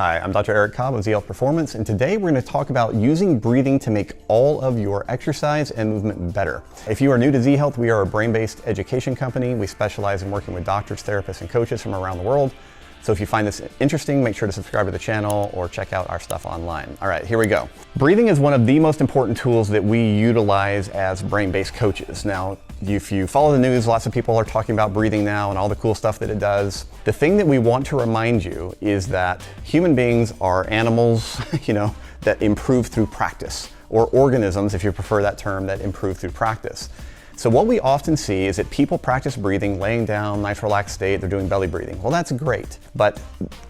Hi, I'm Dr. Eric Cobb of ZL Performance, and today we're going to talk about using breathing to make all of your exercise and movement better. If you are new to Z Health, we are a brain-based education company. We specialize in working with doctors, therapists, and coaches from around the world. So if you find this interesting, make sure to subscribe to the channel or check out our stuff online. All right, here we go. Breathing is one of the most important tools that we utilize as brain-based coaches. Now, if you follow the news, lots of people are talking about breathing now and all the cool stuff that it does. The thing that we want to remind you is that human beings are animals, that improve through practice, or organisms, if you prefer that term, that improve through practice. So what we often see is that people practice breathing, laying down, nice relaxed state, they're doing belly breathing. Well, that's great. But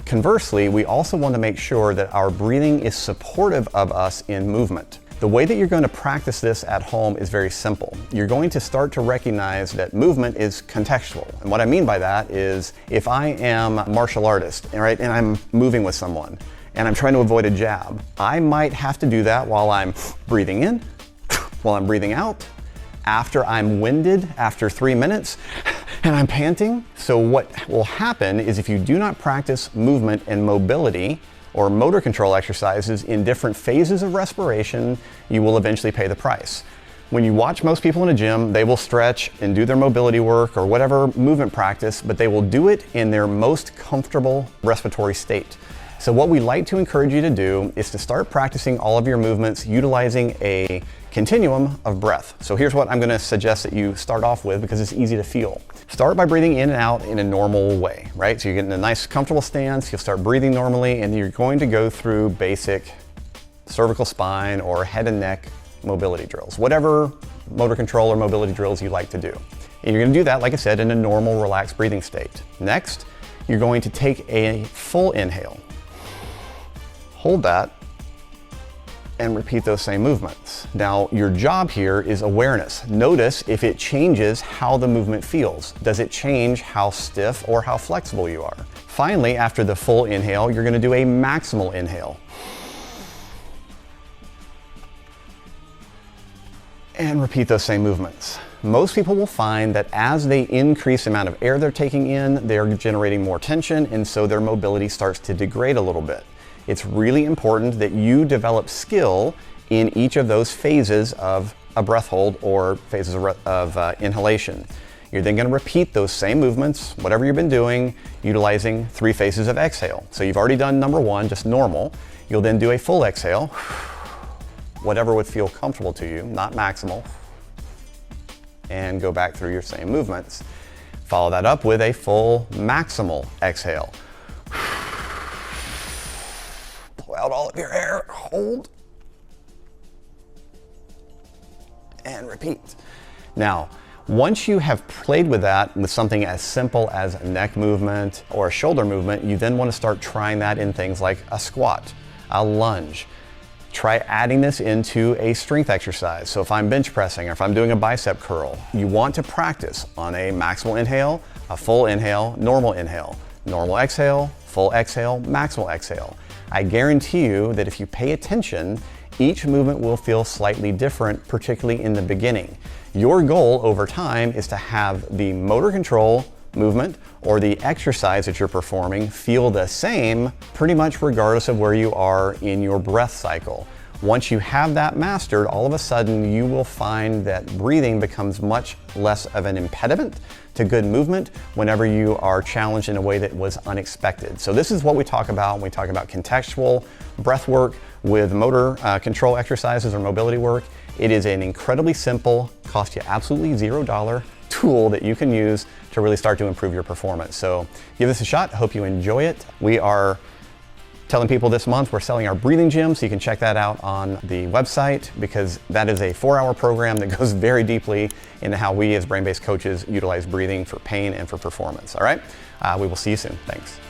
conversely, we also want to make sure that our breathing is supportive of us in movement. The way that you're going to practice this at home is very simple. You're going to start to recognize that movement is contextual. And what I mean by that is if I am a martial artist, right, and I'm moving with someone and I'm trying to avoid a jab, I might have to do that while I'm breathing in, while I'm breathing out, after I'm winded after 3 minutes and I'm panting. So what will happen is if you do not practice movement and mobility or motor control exercises in different phases of respiration, you will eventually pay the price. When you watch most people in a gym, they will stretch and do their mobility work or whatever movement practice, but they will do it in their most comfortable respiratory state. So what we like to encourage you to do is to start practicing all of your movements utilizing a continuum of breath. So here's what I'm going to suggest that you start off with because it's easy to feel. Start by breathing in and out in a normal way, right? So you get in a nice comfortable stance, you'll start breathing normally, and you're going to go through basic cervical spine or head and neck mobility drills, whatever motor control or mobility drills you like to do. And you're going to do that, like I said, in a normal relaxed breathing state. Next, you're going to take a full inhale. Hold that and repeat those same movements. Now, your job here is awareness. Notice if it changes how the movement feels. Does it change how stiff or how flexible you are? Finally, after the full inhale, you're going to do a maximal inhale. And repeat those same movements. Most people will find that as they increase the amount of air they're taking in, they're generating more tension, and so their mobility starts to degrade a little bit. It's really important that you develop skill in each of those phases of a breath hold or phases of inhalation. You're then going to repeat those same movements, whatever you've been doing, utilizing 3 phases of exhale. So you've already done number 1, just normal. You'll then do a full exhale, whatever would feel comfortable to you, not maximal, and go back through your same movements. Follow that up with a full maximal exhale. Out all of your air, hold, and repeat. Now, once you have played with that with something as simple as a neck movement or a shoulder movement, you then want to start trying that in things like a squat, a lunge. Try adding this into a strength exercise. So if I'm bench pressing or if I'm doing a bicep curl, you want to practice on a maximal inhale, a full inhale, normal exhale, full exhale, maximal exhale. I guarantee you that if you pay attention, each movement will feel slightly different, particularly in the beginning. Your goal over time is to have the motor control movement or the exercise that you're performing feel the same pretty much regardless of where you are in your breath cycle. Once you have that mastered, all of a sudden you will find that breathing becomes much less of an impediment to good movement whenever you are challenged in a way that was unexpected. So this is what we talk about when we talk about contextual breath work with motor control exercises or mobility work. It is an incredibly simple, cost you absolutely $0 tool that you can use to really start to improve your performance. So give this a shot. Hope you enjoy it. We are telling people this month we're selling our breathing gym, so you can check that out on the website because that is a 4-hour program that goes very deeply into how we as brain-based coaches utilize breathing for pain and for performance. All right, we will see you soon. Thanks.